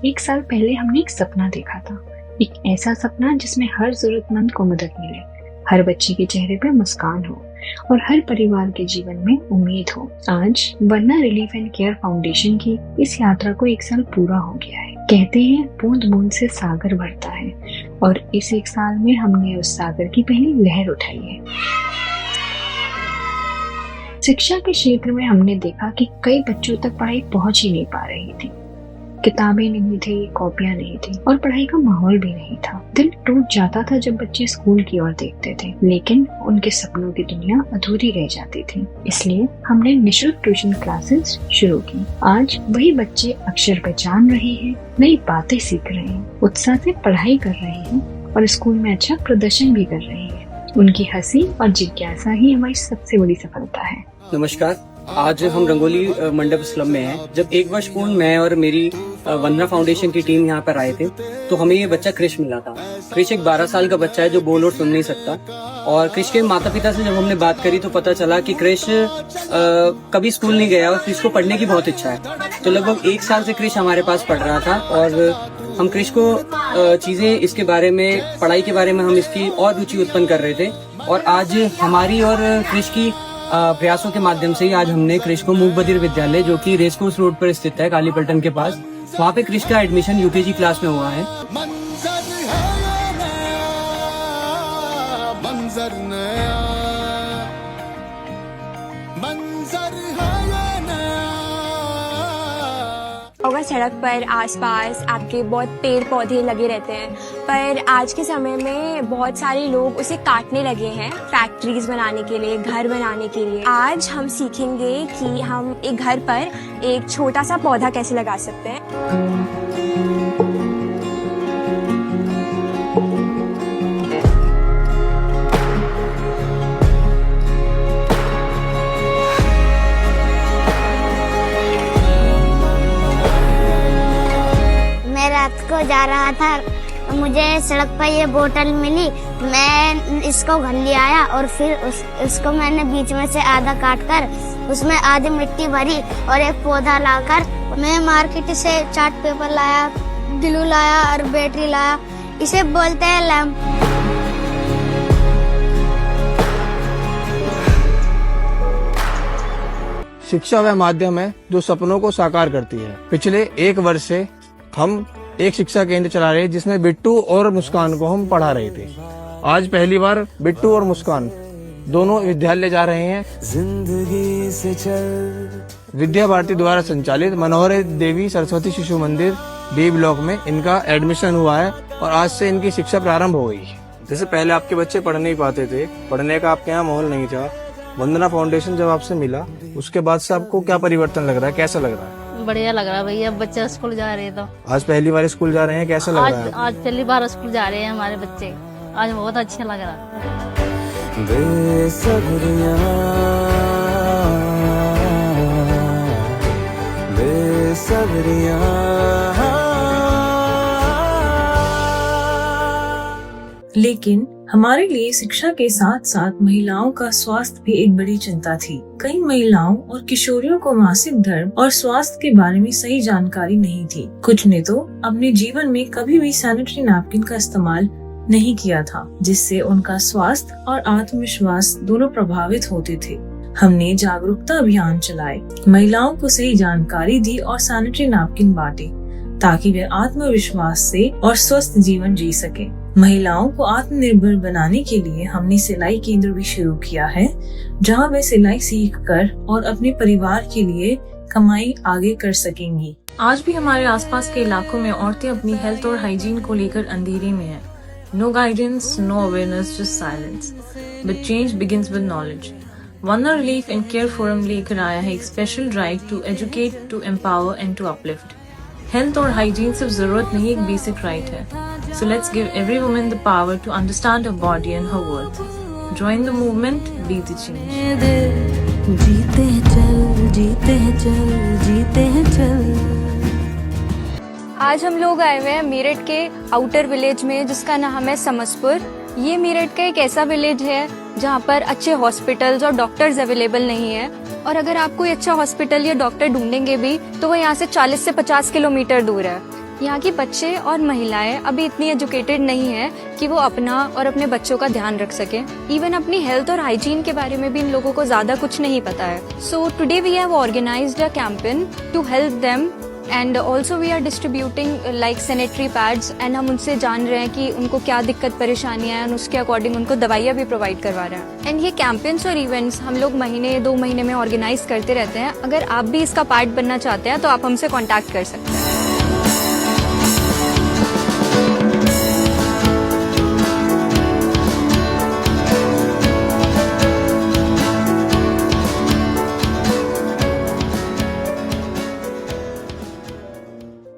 1 साल पहले हमने एक सपना देखा था, एक ऐसा सपना जिसमें हर जरूरतमंद को मदद मिले, हर बच्चे के चेहरे पे मुस्कान हो और हर परिवार के जीवन में उम्मीद हो। आज वरना रिलीफ एंड केयर फाउंडेशन की इस यात्रा को 1 साल पूरा हो गया है। कहते हैं बूंद बूंद से सागर बढ़ता है और इस 1 साल में हमने उस सागर की पहली लहर उठाई है। शिक्षा के क्षेत्र में हमने देखा कि कई बच्चों तक पढ़ाई पहुंच ही नहीं पा रही थी। किताबें नहीं थी, कॉपियां नहीं थी और पढ़ाई का माहौल भी नहीं था। दिल टूट जाता था जब बच्चे स्कूल की ओर देखते थे, लेकिन उनके सपनों की दुनिया अधूरी रह जाती थी। इसलिए हमने निःशुल्क ट्यूशन क्लासेस शुरू की। आज वही बच्चे अक्षर पहचान रहे हैं, नई बातें सीख रहे हैं, उत्साह से पढ़ाई कर रहे हैं और स्कूल में अच्छा प्रदर्शन भी कर रहे हैं। उनकी हंसी और जिज्ञासा ही हमारी सबसे बड़ी सफलता है। नमस्कार, आज हम रंगोली मंडप स्लम में हैं। जब 1 वर्ष पूर्ण मैं और मेरी वंदना फाउंडेशन की टीम यहाँ पर आए थे तो हमें ये बच्चा क्रिश मिला था। क्रिश एक 12 साल का बच्चा है जो बोल और सुन नहीं सकता। और क्रिश के माता पिता से जब हमने बात करी तो पता चला कि क्रिश कभी स्कूल नहीं गया और क्रिश को पढ़ने की बहुत इच्छा है। तो लगभग 1 साल से क्रिश हमारे पास पढ़ रहा था और हम क्रिश को चीजें इसके बारे में, पढ़ाई के बारे में हम इसकी और रुचि उत्पन्न कर रहे थे। और आज हमारी और क्रिश की प्रयासों के माध्यम से ही आज हमने क्रिश को मूक बधिर विद्यालय, जो कि रेसकोर्स रोड पर स्थित है काली पलटन के पास, वहाँ पे क्रिश का एडमिशन यूकेजी क्लास में हुआ है। अगर सड़क पर आसपास आपके बहुत पेड़ पौधे लगे रहते हैं, पर आज के समय में बहुत सारे लोग उसे काटने लगे हैं फैक्ट्रीज बनाने के लिए, घर बनाने के लिए। आज हम सीखेंगे कि हम एक घर पर एक छोटा सा पौधा कैसे लगा सकते हैं। रात को जा रहा था, मुझे सड़क पर ये बोतल मिली, मैं इसको घर ले आया और फिर इसको मैंने बीच में से आधा काट कर उसमें आधी मिट्टी भरी और एक पौधा लाकर मैं मार्केट से चार्ट पेपर लाया, ग्लू लाया और बैटरी लाया। इसे बोलते हैं लैंप। शिक्षा वह माध्यम है जो सपनों को साकार करती है। पिछले 1 वर्ष से हम एक शिक्षा केंद्र चला रहे हैं जिसमें बिट्टू और मुस्कान को हम पढ़ा रहे थे। आज पहली बार बिट्टू और मुस्कान दोनों विद्यालय जा रहे हैं। जिंदगी से चल विद्या भारती द्वारा संचालित मनोहर देवी सरस्वती शिशु मंदिर बी ब्लॉक में इनका एडमिशन हुआ है और आज से इनकी शिक्षा प्रारंभ हो गई। जैसे पहले आपके बच्चे पढ़ नहीं पाते थे, पढ़ने का आपके यहाँ माहौल नहीं था, वंदना फाउंडेशन जब आपसे मिला उसके बाद से आपको क्या परिवर्तन लग रहा है, कैसा लग रहा है? बढ़िया लग रहा है भैया, बच्चे स्कूल जा रहे हैं। तो आज पहली बार स्कूल जा रहे हैं, कैसा लग रहा है? आज पहली बार स्कूल जा रहे हैं हमारे बच्चे, आज बहुत अच्छा लग रहा है। लेकिन हमारे लिए शिक्षा के साथ साथ महिलाओं का स्वास्थ्य भी एक बड़ी चिंता थी। कई महिलाओं और किशोरियों को मासिक धर्म और स्वास्थ्य के बारे में सही जानकारी नहीं थी। कुछ ने तो अपने जीवन में कभी भी सैनिटरी नैपकिन का इस्तेमाल नहीं किया था, जिससे उनका स्वास्थ्य और आत्मविश्वास दोनों प्रभावित होते थे। हमने जागरूकता अभियान चलाए, महिलाओं को सही जानकारी दी और सैनिटरी नैपकिन बांटे ताकि वे आत्मविश्वास से और स्वस्थ जीवन जी सके। महिलाओं को आत्मनिर्भर बनाने के लिए हमने सिलाई केंद्र भी शुरू किया है, जहां वे सिलाई सीखकर और अपने परिवार के लिए कमाई आगे कर सकेंगी। आज भी हमारे आसपास के इलाकों में औरतें अपनी हेल्थ और हाइजीन को लेकर अंधेरे में हैं। No guidance, no awareness, just silence. But change begins with knowledge. Vandana relief and care forum लेकर आया है एक special drive to educate, to empower and to uplift. Health और हाइजीन सिर्फ जरूरत नहीं, एक बेसिक राइट है। So let's give every woman the power to understand her body and her worth. Join the movement, be the change. जीते चल, जीते चल, जीते चल। आज हम लोग आए हुए हैं मेरठ के आउटर विलेज में, जिसका नाम है समसपुर। ये मेरठ का एक ऐसा विलेज है जहाँ पर अच्छे हॉस्पिटल्स और डॉक्टर्स अवेलेबल नहीं है, और अगर आप कोई अच्छा हॉस्पिटल या डॉक्टर ढूंढेंगे भी तो वो यहाँ से 40 से 50 किलोमीटर दूर है। यहाँ के बच्चे और महिलाएं अभी इतनी एजुकेटेड नहीं है कि वो अपना और अपने बच्चों का ध्यान रख सके। इवन अपनी हेल्थ और हाइजीन के बारे में भी इन लोगों को ज्यादा कुछ नहीं पता है। So today we have organised a campaign to help them and also we are distributing like sanitary pads and हम उनसे जान रहे हैं कि उनको क्या दिक्कत परेशानियां हैं और उसके अकॉर्डिंग उनको दवाइयाँ भी प्रोवाइड करवा रहे हैं। एंड ये कैंपेन्स और इवेंट्स हम लोग महीने 2 महीने में ऑर्गेनाइज करते रहते हैं। अगर आप भी इसका पार्ट बनना चाहते हैं तो आप हमसे कॉन्टैक्ट कर सकते हैं।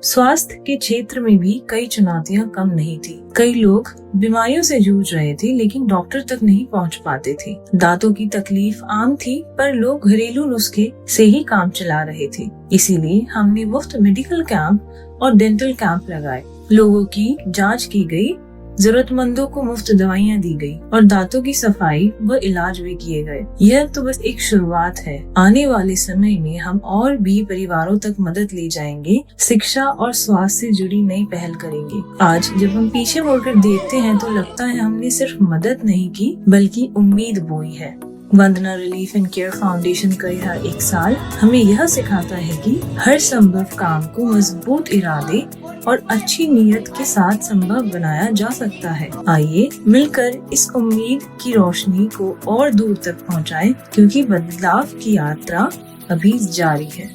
स्वास्थ्य के क्षेत्र में भी कई चुनौतियां कम नहीं थी। कई लोग बीमारियों से जूझ रहे थे लेकिन डॉक्टर तक नहीं पहुंच पाते थे। दांतों की तकलीफ आम थी पर लोग घरेलू नुस्खे से ही काम चला रहे थे। इसीलिए हमने मुफ्त मेडिकल कैंप और डेंटल कैंप लगाए। लोगों की जांच की गई, जरूरतमंदों को मुफ्त दवाइयाँ दी गई और दांतों की सफाई व इलाज भी किए गए। यह तो बस एक शुरुआत है। आने वाले समय में हम और भी परिवारों तक मदद ले जाएंगे, शिक्षा और स्वास्थ्य से जुड़ी नई पहल करेंगे। आज जब हम पीछे मुड़कर देखते हैं तो लगता है हमने सिर्फ मदद नहीं की बल्कि उम्मीद बोई है। वंदना रिलीफ एंड केयर फाउंडेशन का यह 1 साल हमें यह सिखाता है कि हर संभव काम को मजबूत इरादे और अच्छी नीयत के साथ संभव बनाया जा सकता है। आइए मिलकर इस उम्मीद की रोशनी को और दूर तक पहुंचाएं, क्योंकि बदलाव की यात्रा अभी जारी है।